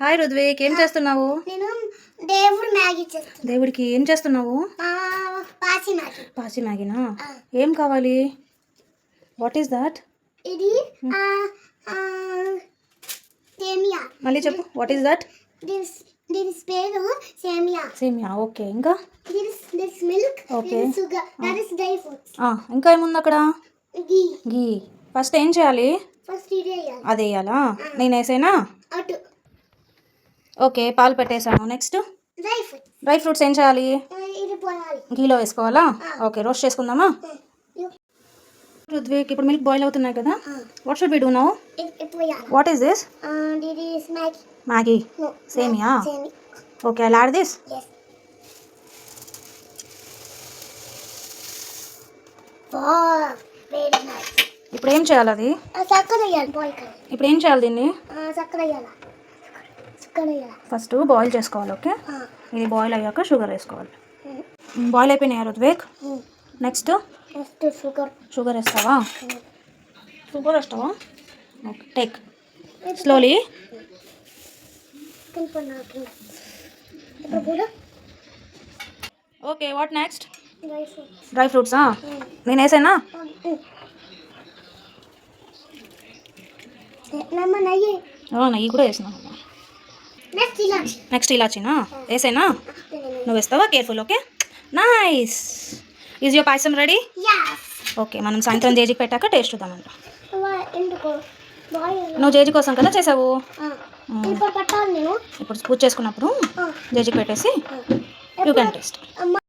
Hi Rudvik, ఏం చేస్తున్నావు? నేను దేవుడు మ్యాగీ చేస్తాను. దేవుడికి ఏం చేస్తున్నావు? పాచి మ్యాగీ. పాచి మ్యాగీనా? ఏం కావాలి? What is that? ఇది సేమియా. మళ్ళీ చెప్పు, వాట్ ఈస్ దట్? దీని పేరు సేమియా. సేమియా, ఓకే. ఇంకా this milk, okay. Sugar, that is dry fruits. ఇంకా ఏముంది అక్కడ? గీ. గీ. ఫస్ట్ ఏం చేయాలి? ఫస్ట్ ఇది వేయాలి. అది వేయాలా? నేను వేసేనా? అటు ఓకే, పాలు పెట్టేసాను. Next dry fruits. Dry fruits ఏం చేయాలి? ఇది పోయాలి. గీలో వేసుకోవాలా? ఓకే, రోస్ట్ చేసుకుందామా? రుద్విక్, ఇప్పుడు మిల్క్ బాయిల్ అవుతున్నాయి కదా, what should we do now? ఇది పోయాలి. What is this? This is Maggi. Maggi. No, సేమియా. సేమియా. Okay, I'll add this. Yes. Wow, very nice. ఇప్పుడు ఏం చేయాలి అది? చక్కెర వేయాలి. బాయిల్ కాదు. ఇప్పుడు ఏం చేయాలి దీన్ని? చక్కెర వేయాలి. చక్కెర వేయాలి. ఫస్ట్ బాయిల్ చేసుకోవాలి. ఓకే, ఇది బాయిల్ అయ్యాక షుగర్ వేసుకోవాలి. బాయిల్ అయిపోయినాయి Rudvik. Next first sugar. Sugar వేస్తావా? షుగర్ వేస్తావా? Okay, take slowly. ఇప్పుడు కూడా okay, what next? Dry fruits. Dry ఫ్రూట్సా? నేను వేసానా? నెయ్యి. నెయ్యి కూడా వేసినా. నెక్స్ట్ ఇలాచి. నెక్స్ట్ ఇలాచీనా? వేసేనా? నువ్వు వేస్తావా? Careful. Okay, nice. Is your payasam ready? Okay, మనం సాయంత్రం జేజీకి పెట్టాక టేస్ట్ చూద్దామంట. ఎందుకు నువ్వు జేజీ కోసం కదా చేసావు. ఇప్పుడు పెట్టాలి నేను. ఇప్పుడు పూజ చేసుకున్నప్పుడు జేజీకి పెట్టేసి యూ కెన్ టేస్ట్.